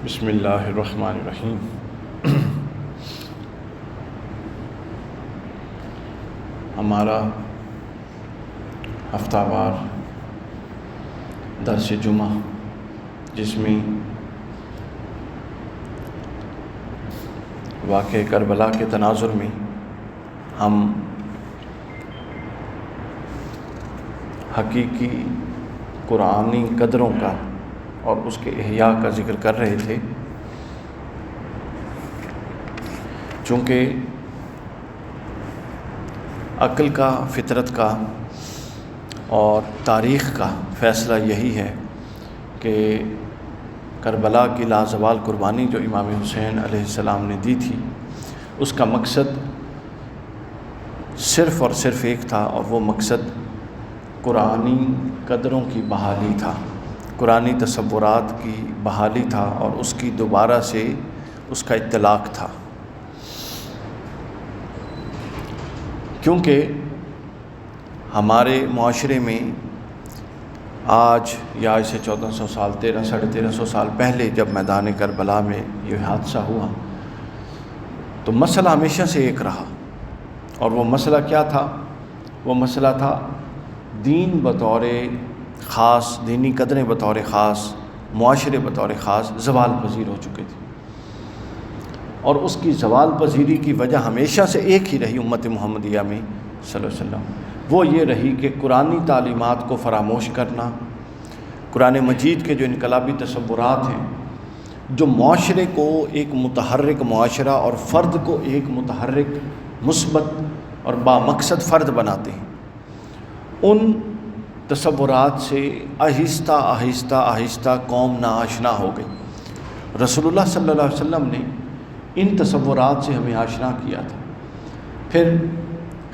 بسم اللہ الرحمن الرحیم۔ ہمارا ہفتہ وار درس جمعہ، جس میں واقعہ کربلا کے تناظر میں ہم حقیقی قرآنی قدروں کا اور اس کے احیاء کا ذکر کر رہے تھے۔ چونکہ عقل کا، فطرت کا اور تاریخ کا فیصلہ یہی ہے کہ کربلا کی لازوال قربانی جو امام حسین علیہ السلام نے دی تھی، اس کا مقصد صرف اور صرف ایک تھا، اور وہ مقصد قرآنی قدروں کی بحالی تھا، قرآنی تصورات کی بحالی تھا، اور اس کی دوبارہ سے اس کا اطلاق تھا۔ کیونکہ ہمارے معاشرے میں آج یا آج سے 1400 سال، 1300 سال پہلے جب میدان کربلا میں یہ حادثہ ہوا، تو مسئلہ ہمیشہ سے ایک رہا، اور وہ مسئلہ کیا تھا؟ وہ مسئلہ تھا دین بطور خاص، دینی قدریں بطور خاص، معاشرے بطور خاص زوال پذیر ہو چکے تھے، اور اس کی زوال پذیری کی وجہ ہمیشہ سے ایک ہی رہی امت محمدیہ میں صلی اللہ علیہ وسلم۔ وہ یہ رہی کہ قرآنی تعلیمات کو فراموش کرنا، قرآن مجید کے جو انقلابی تصورات ہیں، جو معاشرے کو ایک متحرک معاشرہ اور فرد کو ایک متحرک، مثبت اور بامقصد فرد بناتے ہیں، ان تصورات سے آہستہ آہستہ آہستہ قوم ناآشنا ہو گئی۔ رسول اللہ صلی اللہ علیہ وسلم نے ان تصورات سے ہمیں آشنا کیا تھا۔ پھر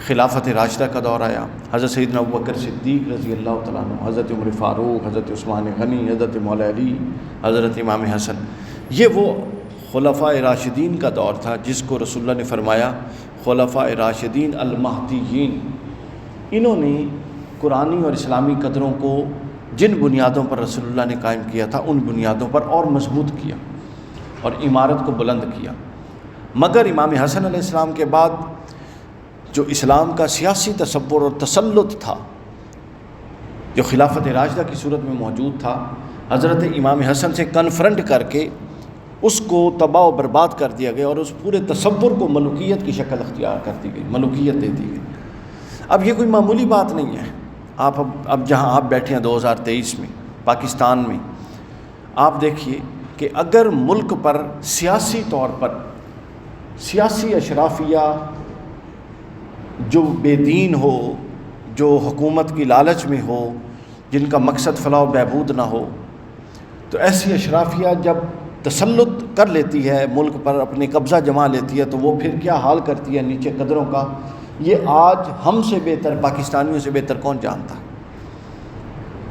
خلافت راشدہ کا دور آیا، حضرت سیدنا ابوبکر صدیق رضی اللہ تعالیٰ عنہ، حضرت عمر فاروق، حضرت عثمان غنی، حضرت مولا علی، حضرت امام حسن۔ یہ وہ خلفاء راشدین کا دور تھا جس کو رسول اللہ نے فرمایا خلفاء راشدین المہدیین۔ انہوں نے قرآنی اور اسلامی قدروں کو جن بنیادوں پر رسول اللہ نے قائم کیا تھا، ان بنیادوں پر اور مضبوط کیا اور عمارت کو بلند کیا۔ مگر امام حسن علیہ السلام کے بعد جو اسلام کا سیاسی تصور اور تسلط تھا، جو خلافت راشدہ کی صورت میں موجود تھا، حضرت امام حسن سے کنفرنٹ کر کے اس کو تباہ و برباد کر دیا گیا، اور اس پورے تصور کو ملوکیت کی شکل اختیار کر دی گئی، ملوکیت دے دی گئی۔ اب یہ کوئی معمولی بات نہیں ہے۔ آپ اب جہاں آپ بیٹھے ہیں 2023 میں پاکستان میں، آپ دیکھیے کہ اگر ملک پر سیاسی طور پر سیاسی اشرافیہ جو بے دین ہو، جو حکومت کی لالچ میں ہو، جن کا مقصد فلاح و بہبود نہ ہو، تو ایسی اشرافیہ جب تسلط کر لیتی ہے ملک پر، اپنے قبضہ جما لیتی ہے، تو وہ پھر کیا حال کرتی ہے نیچے قدروں کا، یہ آج ہم سے بہتر، پاکستانیوں سے بہتر کون جانتا ہے؟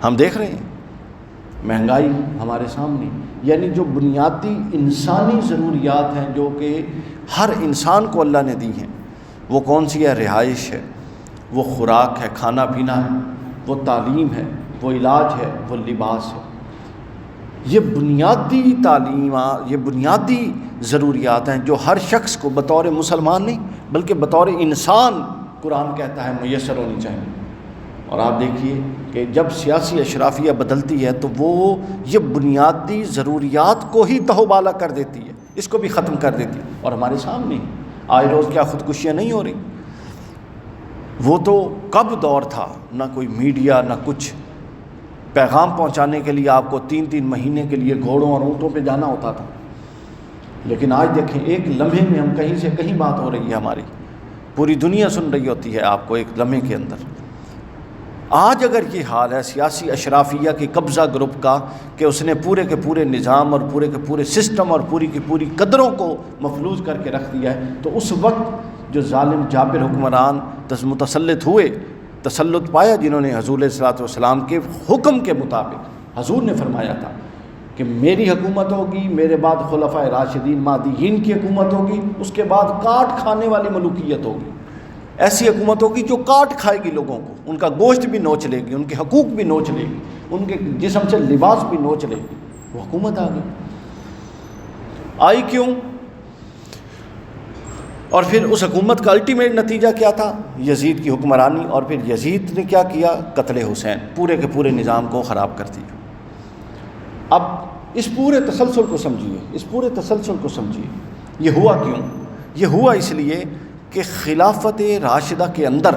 ہم دیکھ رہے ہیں مہنگائی ہمارے سامنے، یعنی جو بنیادی انسانی ضروریات ہیں جو کہ ہر انسان کو اللہ نے دی ہیں، وہ کون سی ہے؟ رہائش ہے، وہ خوراک ہے، کھانا پینا ہے، وہ تعلیم ہے، وہ علاج ہے، وہ لباس ہے۔ یہ بنیادی تعلیمات، یہ بنیادی ضروریات ہیں جو ہر شخص کو بطور مسلمان نہیں بلکہ بطور انسان قرآن کہتا ہے میسر ہونی چاہیے۔ اور آپ دیکھیے کہ جب سیاسی اشرافیہ بدلتی ہے تو وہ یہ بنیادی ضروریات کو ہی تہوبالا کر دیتی ہے، اس کو بھی ختم کر دیتی ہے، اور ہمارے سامنے آئے روز کیا خودکشیاں نہیں ہو رہی؟ وہ تو کب دور تھا، نہ کوئی میڈیا نہ کچھ، پیغام پہنچانے کے لیے آپ کو 3 مہینے کے لیے گھوڑوں اور اونٹوں پہ جانا ہوتا تھا، لیکن آج دیکھیں ایک لمحے میں ہم کہیں سے کہیں بات ہو رہی ہے، ہماری پوری دنیا سن رہی ہوتی ہے آپ کو ایک لمحے کے اندر۔ آج اگر یہ حال ہے سیاسی اشرافیہ کے قبضہ گروپ کا کہ اس نے پورے کے پورے نظام اور پورے کے پورے سسٹم اور پوری کی پوری قدروں کو مفلوج کر کے رکھ دیا ہے، تو اس وقت جو ظالم جابر حکمران متسلط ہوئے، تسلط پایا، جنہوں نے حضور علیہ الصلوۃ والسلام کے حکم کے مطابق، حضور نے فرمایا تھا کہ میری حکومت ہوگی، میرے بعد خلفاء راشدین مہدیین کی حکومت ہوگی، اس کے بعد کاٹ کھانے والی ملوکیت ہوگی، ایسی حکومت ہوگی جو کاٹ کھائے گی لوگوں کو، ان کا گوشت بھی نوچ لے گی، ان کے حقوق بھی نوچ لے گی، ان کے جسم سے لباس بھی نوچ لے گی، وہ حکومت آ گئی۔ آئی کیوں؟ اور پھر اس حکومت کا الٹیمیٹ نتیجہ کیا تھا؟ یزید کی حکمرانی، اور پھر یزید نے کیا کیا؟ قتل حسین، پورے کے پورے نظام کو خراب کر دیا۔ اب اس پورے تسلسل کو سمجھیے، اس پورے تسلسل کو سمجھیے۔ یہ ہوا کیوں؟ یہ ہوا اس لیے کہ خلافت راشدہ کے اندر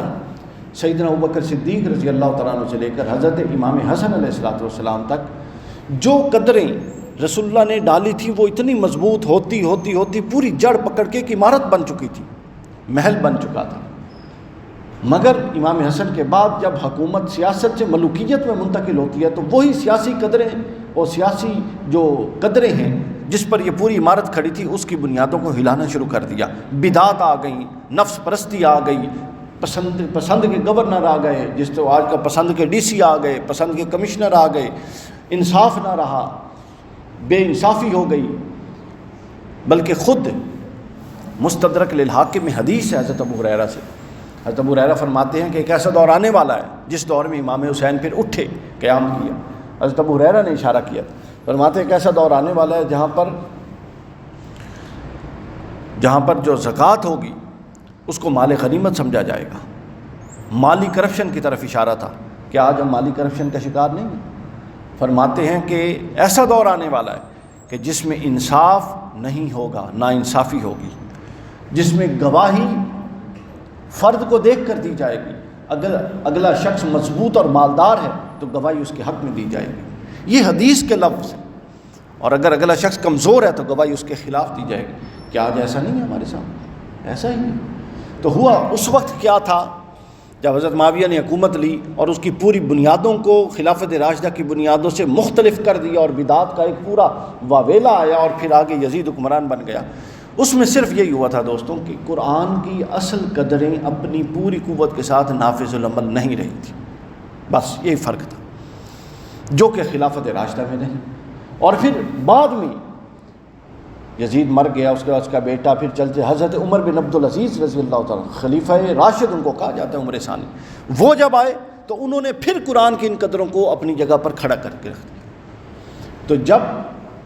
سیدنا ابوبکر صدیق رضی اللہ تعالیٰ عنہ سے لے کر حضرت امام حسن علیہ السلام تک جو قدریں رسول اللہ نے ڈالی تھی وہ اتنی مضبوط ہوتی ہوتی ہوتی پوری جڑ پکڑ کے ایک عمارت بن چکی تھی، محل بن چکا تھا۔ مگر امام حسن کے بعد جب حکومت سیاست سے ملوکیت میں منتقل ہوتی ہے تو وہی سیاسی قدریں اور سیاسی جو قدریں ہیں جس پر یہ پوری عمارت کھڑی تھی اس کی بنیادوں کو ہلانا شروع کر دیا۔ بدعات آ گئیں، نفس پرستی آ گئی، پسند کے گورنر آ گئے، جس تو آج کا پسند کے ڈی سی آ گئے، پسند کے کمشنر آ گئے، انصاف نہ رہا، بے انصافی ہو گئی۔ بلکہ خود مستدرک للحاکم میں حدیث ہے حضرت ابو ہریرہ سے، حضرت ابو ہریرہ فرماتے ہیں کہ ایک ایسا دور آنے والا ہے جس دور میں امام حسین پھر اٹھے، قیام کیا۔ حضرت ابو ہریرہ نے اشارہ کیا، فرماتے ہیں ایک ایسا دور آنے والا ہے جہاں پر جو زکوٰۃ ہوگی اس کو مال غنیمت سمجھا جائے گا۔ مالی کرپشن کی طرف اشارہ تھا کہ آج ہم مالی کرپشن کا شکار نہیں ہیں۔ فرماتے ہیں کہ ایسا دور آنے والا ہے کہ جس میں انصاف نہیں ہوگا، نا انصافی ہوگی، جس میں گواہی فرد کو دیکھ کر دی جائے گی۔ اگر اگلا شخص مضبوط اور مالدار ہے تو گواہی اس کے حق میں دی جائے گی، یہ حدیث کے لفظ ہیں۔ اور اگر اگلا شخص کمزور ہے تو گواہی اس کے خلاف دی جائے گی۔ کیا آج ایسا نہیں ہے ہمارے سامنے؟ ایسا ہی ہے۔ تو ہوا اس وقت کیا تھا جب حضرت معاویہ نے حکومت لی اور اس کی پوری بنیادوں کو خلافت راشدہ کی بنیادوں سے مختلف کر دیا اور بدعات کا ایک پورا واویلا آیا اور پھر آگے یزید حکمران بن گیا۔ اس میں صرف یہی ہوا تھا دوستوں کہ قرآن کی اصل قدریں اپنی پوری قوت کے ساتھ نافذ العمل نہیں رہی تھی، بس یہی فرق تھا جو کہ خلافت راشدہ میں نہیں۔ اور پھر بعد میں یزید مر گیا، اس کے بعد اس کا بیٹا، پھر چلتے حضرت عمر بن عبدالعزیز رضی اللہ تعالیٰ خلیفہ راشد ان کو کہا جاتا ہے، عمر ثانی، وہ جب آئے تو انہوں نے پھر قرآن کی ان قدروں کو اپنی جگہ پر کھڑا کر کے رکھ دیا۔ تو جب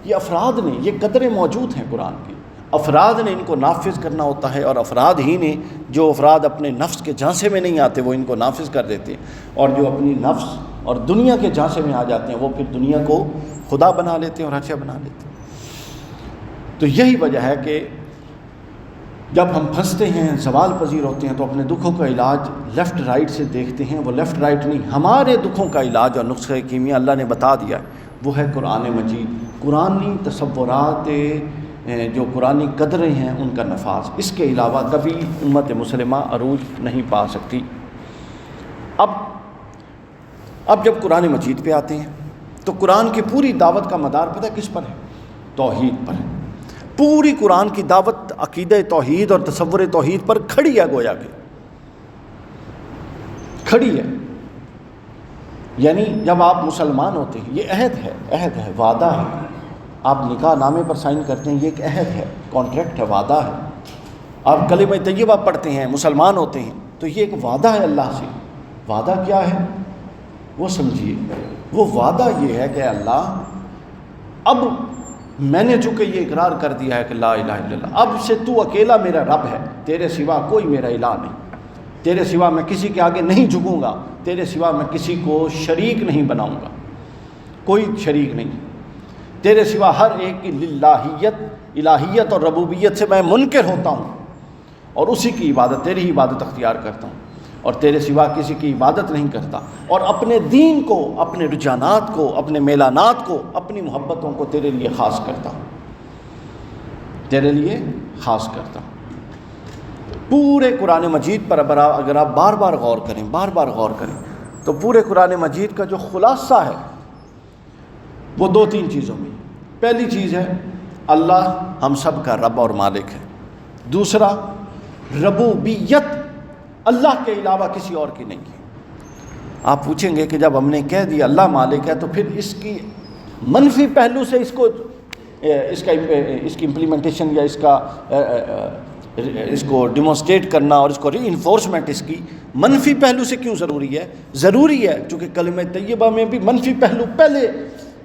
یہ افراد نے، یہ قدریں موجود ہیں قرآن کی، افراد نے ان کو نافذ کرنا ہوتا ہے، اور افراد ہی نے، جو افراد اپنے نفس کے جھانسے میں نہیں آتے وہ ان کو نافذ کر دیتے ہیں، اور جو اپنی نفس اور دنیا کے جھانسے میں آ جاتے ہیں وہ پھر دنیا کو خدا بنا لیتے ہیں اور ہر شے بنا لیتے ہیں۔ تو یہی وجہ ہے کہ جب ہم پھنستے ہیں، زوال پذیر ہوتے ہیں، تو اپنے دکھوں کا علاج لیفٹ رائٹ سے دیکھتے ہیں۔ وہ لیفٹ رائٹ نہیں، ہمارے دکھوں کا علاج اور نسخہ کیمیا اللہ نے بتا دیا ہے، وہ ہے قرآن مجید، قرآنی تصورات، جو قرآنی قدریں ہیں ان کا نفاذ۔ اس کے علاوہ کبھی امت مسلمہ عروج نہیں پا سکتی۔ اب جب قرآن مجید پہ آتے ہیں تو قرآن کی پوری دعوت کا مدار پتہ کس پر ہے؟ توحید پر ہے۔ پوری قرآن کی دعوت عقیدہ توحید اور تصور توحید پر کھڑی ہے، گویا کہ کھڑی ہے۔ یعنی جب آپ مسلمان ہوتے ہیں، یہ عہد ہے، وعدہ ہے، آپ نکاح نامے پر سائن کرتے ہیں، یہ ایک عہد ہے، کانٹریکٹ ہے، وعدہ ہے۔ آپ کلمہ طیبہ پڑھتے ہیں، مسلمان ہوتے ہیں، تو یہ ایک وعدہ ہے اللہ سے۔ وعدہ کیا ہے وہ سمجھیے، وہ وعدہ یہ ہے کہ اللہ، اب میں نے چونکہ یہ اقرار کر دیا ہے کہ لا الہ الا اللہ، اب سے تو اکیلا میرا رب ہے، تیرے سوا کوئی میرا الہ نہیں، تیرے سوا میں کسی کے آگے نہیں جھکوں گا، تیرے سوا میں کسی کو شریک نہیں بناؤں گا، کوئی شریک نہیں، تیرے سوا ہر ایک کی للہیت، الہیت اور ربوبیت سے میں منکر ہوتا ہوں، اور اسی کی عبادت، تیری ہی عبادت اختیار کرتا ہوں، اور تیرے سوا کسی کی عبادت نہیں کرتا، اور اپنے دین کو، اپنے رجحانات کو، اپنے میلانات کو، اپنی محبتوں کو تیرے لیے خاص کرتا ہوں، تیرے لیے خاص کرتا ہوں۔ پورے قرآن مجید پر اگر آپ بار بار غور کریں تو پورے قرآن مجید کا جو خلاصہ ہے وہ دو تین چیزوں میں۔ پہلی چیز ہے اللہ ہم سب کا رب اور مالک ہے۔ دوسرا، ربوبیت اللہ کے علاوہ کسی اور کی نہیں ہے۔ آپ پوچھیں گے کہ جب ہم نے کہہ دیا اللہ مالک ہے تو پھر اس کی منفی پہلو سے اس کی امپلیمنٹیشن یا اس کو ڈیمونسٹریٹ کرنا اور اس کو ری انفورسمنٹ اس کی منفی پہلو سے کیوں ضروری ہے؟ ضروری ہے چونکہ کلمہ طیبہ میں بھی منفی پہلو پہلے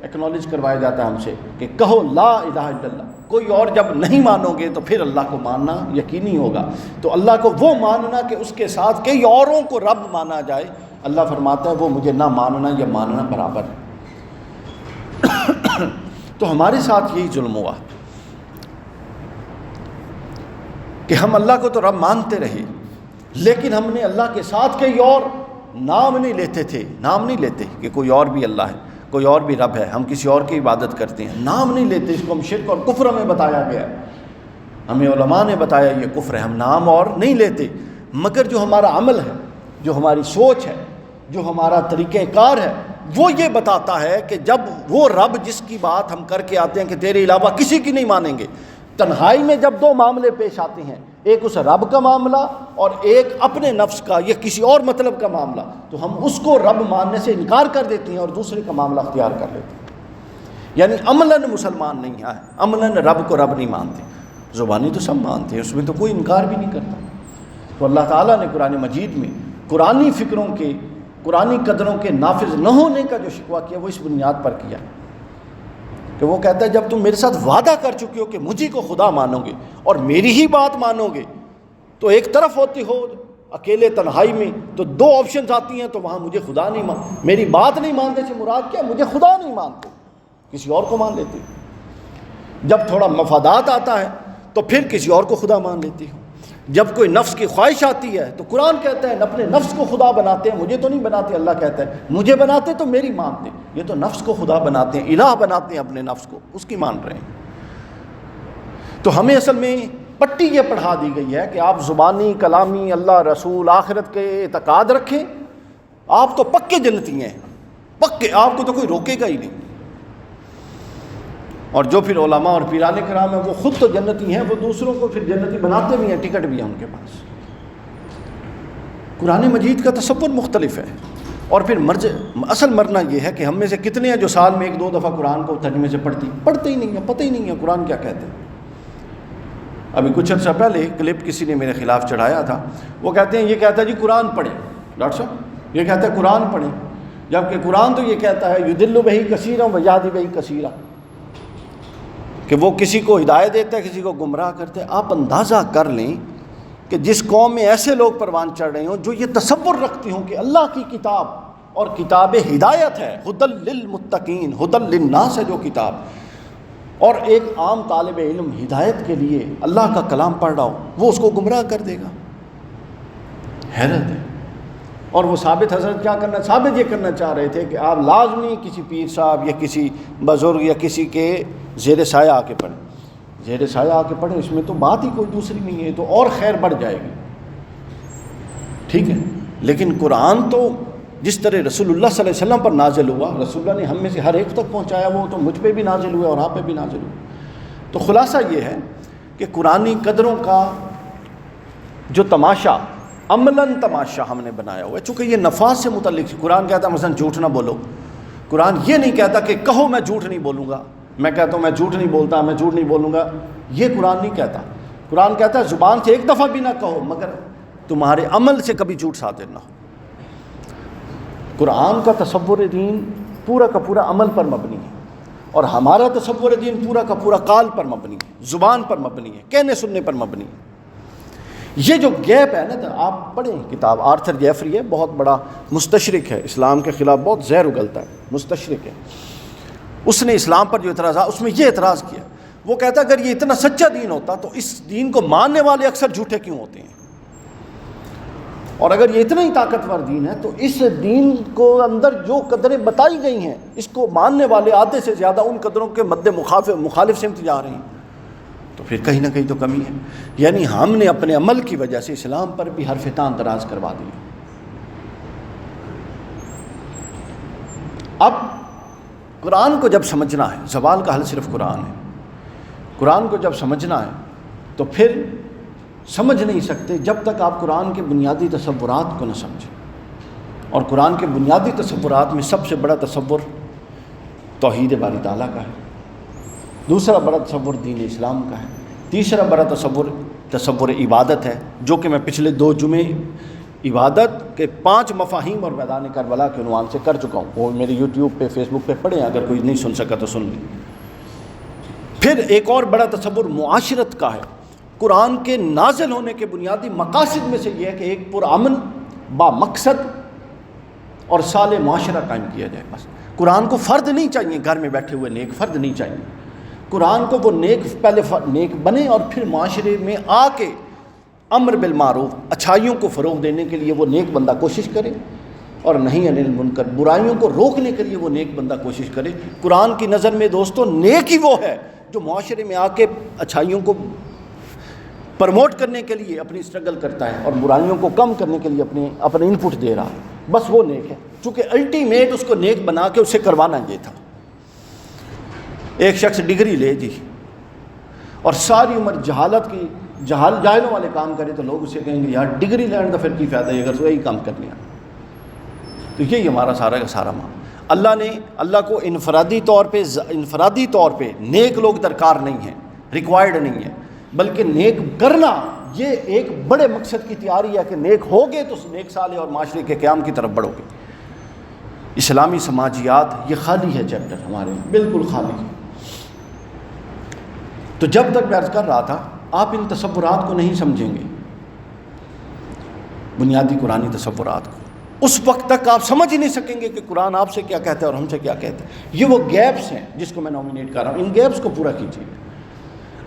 ایکنالج کروایا جاتا ہے ہم سے کہ کہو لا الہ الا اللہ. کوئی اور جب نہیں مانو گے تو پھر اللہ کو ماننا یقینی ہوگا. تو اللہ کو وہ ماننا کہ اس کے ساتھ کئی اوروں کو رب مانا جائے، اللہ فرماتا ہے وہ مجھے نہ ماننا یا ماننا برابر ہے. تو ہمارے ساتھ یہی ظلم ہوا کہ ہم اللہ کو تو رب مانتے رہے، لیکن ہم نے اللہ کے ساتھ کئی اور نام نہیں لیتے تھے. نام نہیں لیتے کہ کوئی اور بھی اللہ ہے، کوئی اور بھی رب ہے، ہم کسی اور کی عبادت کرتے ہیں. نام نہیں لیتے. اس کو ہم شرک اور کفر ہمیں بتایا گیا، ہمیں علماء نے بتایا یہ کفر ہے. ہم نام اور نہیں لیتے، مگر جو ہمارا عمل ہے، جو ہماری سوچ ہے، جو ہمارا طریقہ کار ہے، وہ یہ بتاتا ہے کہ جب وہ رب جس کی بات ہم کر کے آتے ہیں کہ تیرے علاوہ کسی کی نہیں مانیں گے، تنہائی میں جب دو معاملے پیش آتے ہیں، ایک اس رب کا معاملہ اور ایک اپنے نفس کا یا کسی اور مطلب کا معاملہ، تو ہم اس کو رب ماننے سے انکار کر دیتے ہیں اور دوسرے کا معاملہ اختیار کر لیتے ہیں. یعنی عملاً مسلمان نہیں ہے، عملاً رب کو رب نہیں مانتے. زبانی تو سب مانتے ہیں، اس میں تو کوئی انکار بھی نہیں کرتا. تو اللہ تعالیٰ نے قرآن مجید میں قرآنی فکروں کے، قرآنی قدروں کے نافذ نہ ہونے کا جو شکوہ کیا وہ اس بنیاد پر کیا کہ وہ کہتا ہے جب تم میرے ساتھ وعدہ کر چکے ہو کہ مجھے کو خدا مانو گے اور میری ہی بات مانو گے، تو ایک طرف ہوتے ہو اکیلے تنہائی میں تو دو آپشنز آتی ہیں، تو وہاں مجھے خدا نہیں میری بات نہیں مانتے سے مراد کیا؟ مجھے خدا نہیں مانتے، کسی اور کو مان لیتے. جب تھوڑا مفادات آتا ہے تو پھر کسی اور کو خدا مان لیتی ہو. جب کوئی نفس کی خواہش آتی ہے تو قرآن کہتا ہے اپنے نفس کو خدا بناتے ہیں، مجھے تو نہیں بناتے. اللہ کہتا ہے مجھے بناتے تو میری مانتے، یہ تو نفس کو خدا بناتے ہیں، الہ بناتے ہیں اپنے نفس کو، اس کی مان رہے ہیں. تو ہمیں اصل میں پٹی یہ پڑھا دی گئی ہے کہ آپ زبانی کلامی اللہ رسول آخرت کے اعتقاد رکھیں، آپ تو پکے جنتی ہیں، پکے، آپ کو تو کوئی روکے گا ہی نہیں. اور جو پھر علماء اور پیران کرام ہیں وہ خود تو جنتی ہیں، وہ دوسروں کو پھر جنتی بناتے بھی ہیں، ٹکٹ بھی ہے ان کے پاس. قرآن مجید کا تصور مختلف ہے. اور پھر اصل مرنا یہ ہے کہ ہم میں سے کتنے ہیں جو سال میں ایک دو دفعہ قرآن کو ترجمے سے پڑھتے ہی نہیں ہیں، پتہ ہی نہیں ہے قرآن کیا کہتے ہیں. ابھی کچھ عرصہ پہلے کلپ کسی نے میرے خلاف چڑھایا تھا، وہ کہتے ہیں یہ کہتا ہے جی قرآن پڑھیں، ڈاکٹر صاحب یہ کہتا ہے قرآن پڑھیں، جبکہ قرآن تو یہ کہتا ہے یضل بہ کثیرا ویہدی بہ کثیرا، کہ وہ کسی کو ہدایت دیتا ہے، کسی کو گمراہ کرتا ہے. آپ اندازہ کر لیں کہ جس قوم میں ایسے لوگ پروان چڑھ رہے ہوں جو یہ تصور رکھتی ہوں کہ اللہ کی کتاب اور کتاب ہدایت ہے، ھدی للمتقین، ھدی للناس ہے جو کتاب، اور ایک عام طالب علم ہدایت کے لیے اللہ کا کلام پڑھ رہا ہو، وہ اس کو گمراہ کر دے گا. حیرت ہے. اور وہ ثابت حضرت کیا کرنا، ثابت یہ کرنا چاہ رہے تھے کہ آپ لازمی کسی پیر صاحب یا کسی بزرگ یا کسی کے زیر سایہ آ کے پڑھیں. زیر سایہ آ کے پڑھیں، اس میں تو بات ہی کوئی دوسری نہیں ہے، تو اور خیر بڑھ جائے گی. ٹھیک ہے، لیکن قرآن تو جس طرح رسول اللہ صلی اللہ علیہ وسلم پر نازل ہوا، رسول اللہ نے ہم میں سے ہر ایک تک پہنچایا، وہ تو مجھ پہ بھی نازل ہوا اور آپ پہ بھی نازل ہوا. تو خلاصہ یہ ہے کہ قرآنی قدروں کا جو تماشا، عملاً تماشا ہم نے بنایا ہوا ہے. چونکہ یہ نفاذ سے متعلق، قرآن کہتا ہے مثلا جھوٹ نہ بولو. قرآن یہ نہیں کہتا کہ کہو میں جھوٹ نہیں بولوں گا، میں کہتا ہوں میں جھوٹ نہیں بولتا، میں جھوٹ نہیں بولوں گا، یہ قرآن نہیں کہتا. قرآن کہتا ہے زبان سے ایک دفعہ بھی نہ کہو مگر تمہارے عمل سے کبھی جھوٹ صادر نہ ہو. قرآن کا تصور دین پورا کا پورا عمل پر مبنی ہے، اور ہمارا تصور دین پورا کا پورا قال پر مبنی ہے، زبان پر مبنی ہے، کہنے سننے پر مبنی ہے. یہ جو گیپ ہے نا، آپ پڑھیں کتاب آرتھر جیفری ہے، بہت بڑا مستشرق ہے، اسلام کے خلاف بہت زہر اگلتا ہے، مستشرق ہے. اس نے اسلام پر جو اعتراضات، اس میں یہ اعتراض کیا، وہ کہتا اگر یہ اتنا سچا دین ہوتا تو اس دین کو ماننے والے اکثر جھوٹے کیوں ہوتے ہیں؟ اور اگر یہ اتنا ہی طاقتور دین ہے تو اس دین کو اندر جو قدریں بتائی گئی ہیں اس کو ماننے والے آدھے سے زیادہ ان قدروں کے مد مخالف سمت جا رہے ہیں، تو پھر کہیں نہ کہیں تو کمی ہے. یعنی ہم نے اپنے عمل کی وجہ سے اسلام پر بھی حرف تان دراز کروا دیا. اب قرآن کو جب سمجھنا ہے، زوال کا حل صرف قرآن ہے. قرآن کو جب سمجھنا ہے تو پھر سمجھ نہیں سکتے جب تک آپ قرآن کے بنیادی تصورات کو نہ سمجھیں. اور قرآن کے بنیادی تصورات میں سب سے بڑا تصور توحید باری تعالیٰ کا ہے، دوسرا بڑا تصور دین اسلام کا ہے، تیسرا بڑا تصور عبادت ہے، جو کہ میں پچھلے 2 جمعے عبادت کے 5 مفاہیم اور میدان کربلا کے عنوان سے کر چکا ہوں، وہ میرے یوٹیوب پہ فیس بک پہ پڑھیں، اگر کوئی نہیں سن سکا تو سن لیں۔ پھر ایک اور بڑا تصور معاشرت کا ہے۔ قرآن کے نازل ہونے کے بنیادی مقاصد میں سے یہ ہے کہ ایک پرامن با مقصد اور صالح معاشرہ قائم کیا جائے۔ بس قرآن کو فرد نہیں چاہیے، گھر میں بیٹھے ہوئے نیک فرد نہیں چاہیے، قرآن کو وہ پہلے نیک بنے اور پھر معاشرے میں آ کے امر بالمعروف، اچھائیوں کو فروغ دینے کے لیے وہ نیک بندہ کوشش کرے، اور نہیں انل منکر، برائیوں کو روکنے کے لیے وہ نیک بندہ کوشش کرے۔ قرآن کی نظر میں دوستو نیک ہی وہ ہے جو معاشرے میں آ کے اچھائیوں کو پروموٹ کرنے کے لیے اپنی اسٹرگل کرتا ہے اور برائیوں کو کم کرنے کے لیے اپنے ان پٹ دے رہا ہے، بس وہ نیک ہے۔ چونکہ الٹیمیٹ اس کو نیک بنا کے اسے کروانا یہ تھا۔ ایک شخص ڈگری لے جی اور ساری عمر جاہلوں والے کام کرے تو لوگ اسے کہیں گے یار ڈگری لینے تو پھر کی فائدہ ہے اگر تو یہی کام کر لیا۔ تو یہی ہمارا سارا کا سارا معاملہ۔ اللہ کو انفرادی طور پہ نیک لوگ درکار نہیں ہیں، ریکوائرڈ نہیں ہے، بلکہ نیک کرنا یہ ایک بڑے مقصد کی تیاری ہے کہ نیک ہوگے تو نیک صالح اور معاشرے کے قیام کی طرف بڑھو گے۔ اسلامی سماجیات یہ خالی ہے چیپٹر ہمارے، بالکل خالی ہے۔ تو جب تک میں عرض کر رہا تھا آپ ان تصورات کو نہیں سمجھیں گے، بنیادی قرآنی تصورات کو، اس وقت تک آپ سمجھ ہی نہیں سکیں گے کہ قرآن آپ سے کیا کہتا ہے اور ہم سے کیا کہتا ہے۔ یہ وہ گیپس ہیں جس کو میں نومینیٹ کر رہا ہوں، ان گیپس کو پورا کیجیے۔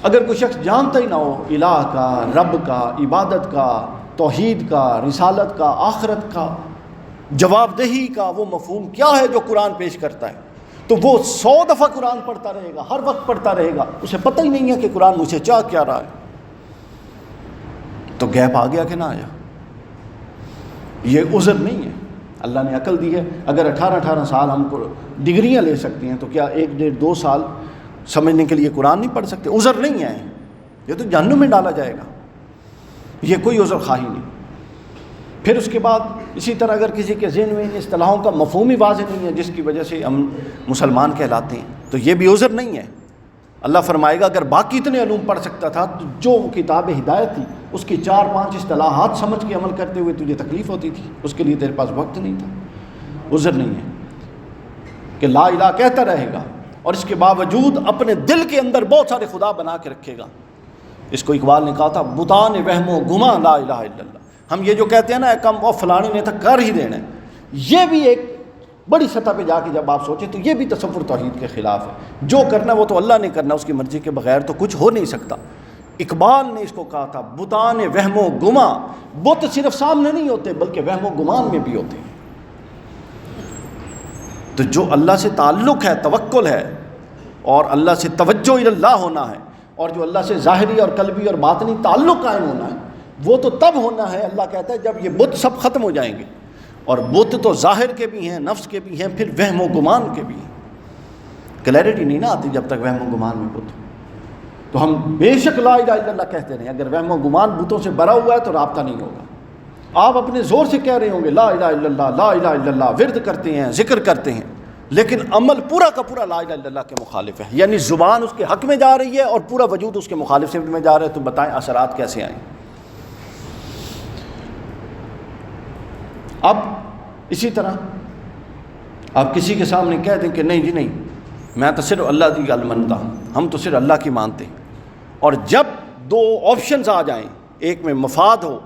اگر کوئی شخص جانتا ہی نہ ہو الہ کا، رب کا، عبادت کا، توحید کا، رسالت کا، آخرت کا، جواب دہی کا وہ مفہوم کیا ہے جو قرآن پیش کرتا ہے، تو وہ 100 دفعہ قرآن پڑھتا رہے گا، ہر وقت پڑھتا رہے گا، اسے پتہ ہی نہیں ہے کہ قرآن مجھ سے چاہ کیا رہا ہے۔ تو گیپ آ گیا کہ نہ آیا؟ یہ عذر نہیں ہے، اللہ نے عقل دی ہے۔ اگر 18 سال ہم کو ڈگریاں لے سکتے ہیں تو کیا 1-1.5-2 سال سمجھنے کے لیے قرآن نہیں پڑھ سکتے؟ عذر نہیں ہے، یہ تو جہنم میں ڈالا جائے گا، یہ کوئی عذر خواہی نہیں۔ پھر اس کے بعد اسی طرح اگر کسی کے ذہن میں ان اصطلاحوں کا مفہوم ہی واضح نہیں ہے جس کی وجہ سے ہم مسلمان کہلاتے ہیں تو یہ بھی عذر نہیں ہے۔ اللہ فرمائے گا اگر باقی اتنے علوم پڑھ سکتا تھا تو جو کتاب ہدایت تھی اس کی 4-5 اصطلاحات سمجھ کے عمل کرتے ہوئے تجھے تکلیف ہوتی تھی، اس کے لیے تیرے پاس وقت نہیں تھا۔ عذر نہیں ہے کہ لا الہ کہتا رہے گا اور اس کے باوجود اپنے دل کے اندر بہت سارے خدا بنا کے رکھے گا۔ اس کو اقبال نے کہا تھا بتان وہم و گما لا الہ الا اللہ۔ ہم یہ جو کہتے ہیں نا کم اور فلانے نے تک کر ہی دینا ہے، یہ بھی ایک بڑی سطح پہ جا کے جب آپ سوچیں تو یہ بھی تصور توحید کے خلاف ہے۔ جو کرنا وہ تو اللہ نے کرنا، اس کی مرضی کے بغیر تو کچھ ہو نہیں سکتا۔ اقبال نے اس کو کہا تھا بتان وہم و گما، بت صرف سامنے نہیں ہوتے بلکہ وہم و گمان میں بھی ہوتے ہیں۔ تو جو اللہ سے تعلق ہے، توکل ہے اور اللہ سے توجہ اللہ ہونا ہے، اور جو اللہ سے ظاہری اور قلبی اور باطنی تعلق قائم ہونا ہے، وہ تو تب ہونا ہے اللہ کہتا ہے جب یہ بت سب ختم ہو جائیں گے۔ اور بت تو ظاہر کے بھی ہیں، نفس کے بھی ہیں، پھر وہم و گمان کے بھی ہیں۔ کلیئرٹی نہیں نا آتی جب تک وہم و گمان میں بت، تو ہم بے شک لا الہ الا اللہ کہتے رہیں، اگر وہم و گمان بتوں سے بھرا ہوا ہے تو رابطہ نہیں ہوگا۔ آپ اپنے زور سے کہہ رہے ہوں گے لا الہ الا اللہ، لا الہ الا اللہ، ورد کرتے ہیں، ذکر کرتے ہیں، لیکن عمل پورا کا پورا لا الہ الا اللہ کے مخالف ہے، یعنی زبان اس کے حق میں جا رہی ہے اور پورا وجود اس کے مخالف سمت میں جا رہا ہے۔ تو بتائیں اثرات کیسے آئیں؟ اب اسی طرح آپ کسی کے سامنے کہہ دیں کہ نہیں جی نہیں، میں تو صرف اللہ کی گل مانتا ہوں، ہم تو صرف اللہ کی مانتے ہیں، اور جب 2 آپشنز آ جائیں، ایک میں مفاد ہو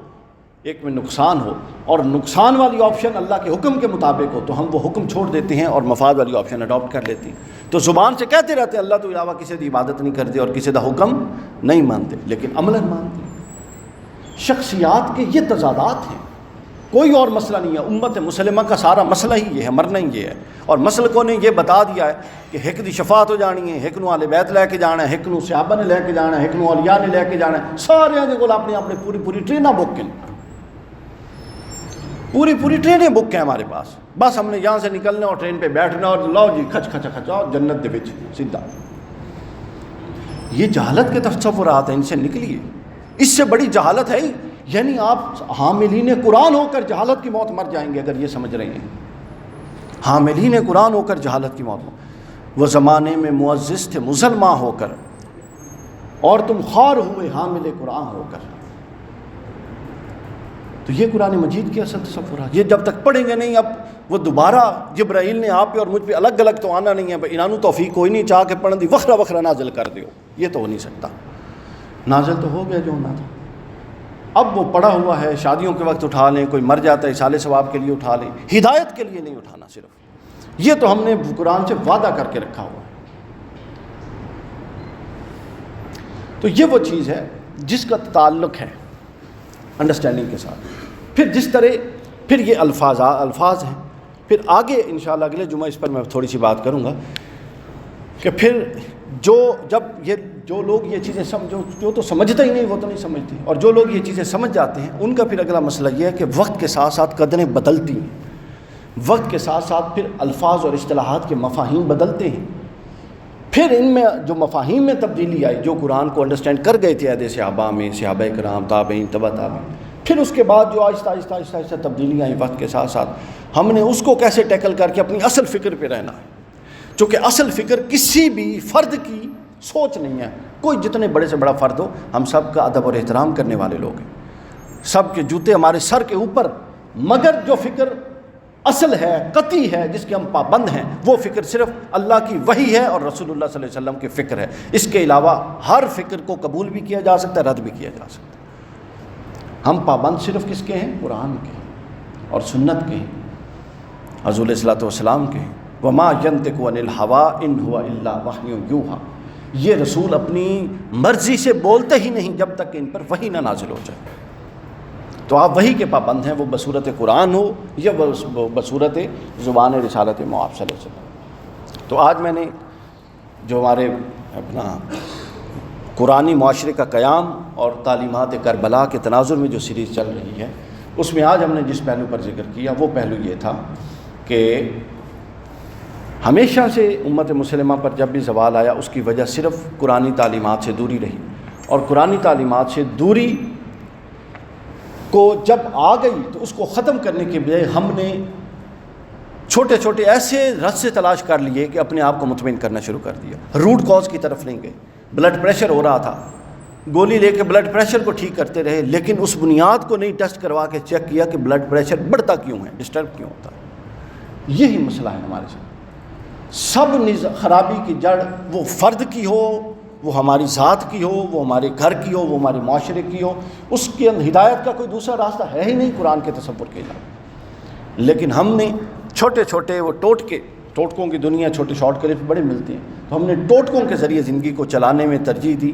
ایک میں نقصان ہو، اور نقصان والی آپشن اللہ کے حکم کے مطابق ہو تو ہم وہ حکم چھوڑ دیتے ہیں اور مفاد والی آپشن اڈاپٹ کر لیتے ہیں۔ تو زبان سے کہتے رہتے ہیں اللہ تو علاوہ کسی کی عبادت نہیں کرتے اور کسی کا حکم نہیں مانتے، لیکن عملاً مانتے ہیں۔ شخصیات کے یہ تضادات ہیں، کوئی اور مسئلہ نہیں ہے۔ امت مسلمہ کا سارا مسئلہ ہی یہ ہے، مرنا ہی یہ ہے، اور مسلکوں نے یہ بتا دیا ہے کہ ہک دی شفاعت ہو جانی ہے، ہک نو اہل بیت لے کے جانا ہے، ہک نو صحابہ نے لے کے جانا ہے، ہک نو اولیاء نے لے کے جانا ہے، سارے دے کول اپنے اپنے پوری ٹریناں بک ہیں، پوری ٹرینیں بک ہیں ہمارے پاس، بس ہم نے یہاں سے نکلنا اور ٹرین پہ بیٹھنا اور لو جی کھچ کھچا جنت دے وچ سیدھا۔ یہ جہالت کے تصورات ہیں، ان سے نکلیے، اس سے بڑی جہالت ہے ہی، یعنی آپ حاملین قرآن ہو کر جہالت کی موت مر جائیں گے اگر یہ سمجھ رہے ہیں۔ حاملین قرآن ہو کر جہالت کی موت، وہ زمانے میں معزز تھے مسلمان ہو کر، اور تم خوار ہوئے حامل قرآن ہو کر۔ تو یہ قرآن مجید کی اصل تصور ہے. یہ جب تک پڑھیں گے نہیں, اب وہ دوبارہ جبرائیل نے آپ پہ اور مجھ پہ الگ الگ تو آنا نہیں ہے, انہوں توفیق کوئی نہیں چاہ کے پڑھن دی وکھرا وکھرا نازل کر دیو, یہ تو ہو نہیں سکتا. نازل تو ہو گیا جو ہونا تھا. اب وہ پڑا ہوا ہے, شادیوں کے وقت اٹھا لیں, کوئی مر جاتا ہے اصال ثواب کے لیے اٹھا لیں, ہدایت کے لیے نہیں اٹھانا صرف. یہ تو ہم نے قرآن سے وعدہ کر کے رکھا ہوا ہے. تو یہ وہ چیز ہے جس کا تعلق ہے انڈرسٹینڈنگ کے ساتھ. پھر جس طرح پھر یہ الفاظ ہیں, پھر آگے انشاءاللہ اگلے جمعہ اس پر میں تھوڑی سی بات کروں گا کہ پھر جو لوگ یہ چیزیں جو تو سمجھتے ہی نہیں وہ تو نہیں سمجھتے, اور جو لوگ یہ چیزیں سمجھ جاتے ہیں ان کا پھر اگلا مسئلہ یہ ہے کہ وقت کے ساتھ ساتھ قدریں بدلتی ہیں, وقت کے ساتھ ساتھ پھر الفاظ اور اصطلاحات کے مفاہیم بدلتے ہیں. پھر ان میں جو مفاہیم میں تبدیلی آئی, جو قرآن کو انڈرسٹینڈ کر گئے تھے عہد صحابہ میں, صحابہ کرام, تابعین, تبع تابعین, پھر اس کے بعد جو آہستہ آہستہ آہستہ آہستہ تبدیلیاں آئیں وقت کے ساتھ ساتھ, ہم نے اس کو کیسے ٹیکل کر کے اپنی اصل فکر پہ رہنا ہے. چونکہ اصل فکر کسی بھی فرد کی سوچ نہیں ہے. کوئی جتنے بڑے سے بڑا فرد ہو, ہم سب کا ادب اور احترام کرنے والے لوگ ہیں, سب کے جوتے ہمارے سر کے اوپر, مگر جو فکر اصل ہے, قطعی ہے, جس کے ہم پابند ہیں, وہ فکر صرف اللہ کی وحی ہے اور رسول اللہ صلی اللہ علیہ وسلم کی فکر ہے. اس کے علاوہ ہر فکر کو قبول بھی کیا جا سکتا ہے, رد بھی کیا جا سکتا ہے. ہم پابند صرف کس کے ہیں؟ قرآن کے اور سنت کے ہیں, حضور علیہ الصلوۃ والسلام کے ہیں. وما ینطق عن الہویٰ ان هو الا وحی یوحیٰ. یہ رسول اپنی مرضی سے بولتے ہی نہیں جب تک کہ ان پر وحی نہ نازل ہو جائے. تو آپ وحی کے پابند ہیں, وہ بصورت قرآن ہو یا بصورت زبان رسالت مآب صلی اللہ علیہ وسلم. تو آج میں نے جو ہمارے اپنا قرآنی معاشرے کا قیام اور تعلیمات کربلا کے تناظر میں جو سیریز چل رہی ہے, اس میں آج ہم نے جس پہلو پر ذکر کیا وہ پہلو یہ تھا کہ ہمیشہ سے امت مسلمہ پر جب بھی زوال آیا اس کی وجہ صرف قرآنی تعلیمات سے دوری رہی, اور قرآنی تعلیمات سے دوری کو جب آ گئی تو اس کو ختم کرنے کے بجائے ہم نے چھوٹے چھوٹے ایسے راستے تلاش کر لیے کہ اپنے آپ کو مطمئن کرنا شروع کر دیا. روٹ کاز کی طرف نہیں گئے. بلڈ پریشر ہو رہا تھا, گولی لے کے بلڈ پریشر کو ٹھیک کرتے رہے, لیکن اس بنیاد کو نہیں ٹیسٹ کروا کے چیک کیا کہ بلڈ پریشر بڑھتا کیوں ہے, ڈسٹرب کیوں ہوتا ہے. یہی مسئلہ ہے ہمارے ساتھ. سب خرابی کی جڑ وہ فرد کی ہو, وہ ہماری ذات کی ہو, وہ ہمارے گھر کی ہو, وہ ہمارے معاشرے کی ہو, اس کے ہدایت کا کوئی دوسرا راستہ ہے ہی نہیں قرآن کے تصور کے علاوہ. لیکن ہم نے چھوٹے چھوٹے وہ ٹوٹکوں کی دنیا, چھوٹے شارٹ کلپس بڑے ملتے ہیں, تو ہم نے ٹوٹکوں کے ذریعے زندگی کو چلانے میں ترجیح دی,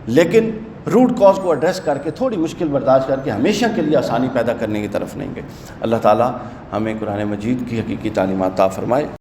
لیکن روٹ کاز کو ایڈریس کر کے تھوڑی مشکل برداشت کر کے ہمیشہ کے لیے آسانی پیدا کرنے کی طرف نہیں گئے. اللہ تعالی ہمیں قرآن مجید کی حقیقی تعلیمات عطا فرمائے.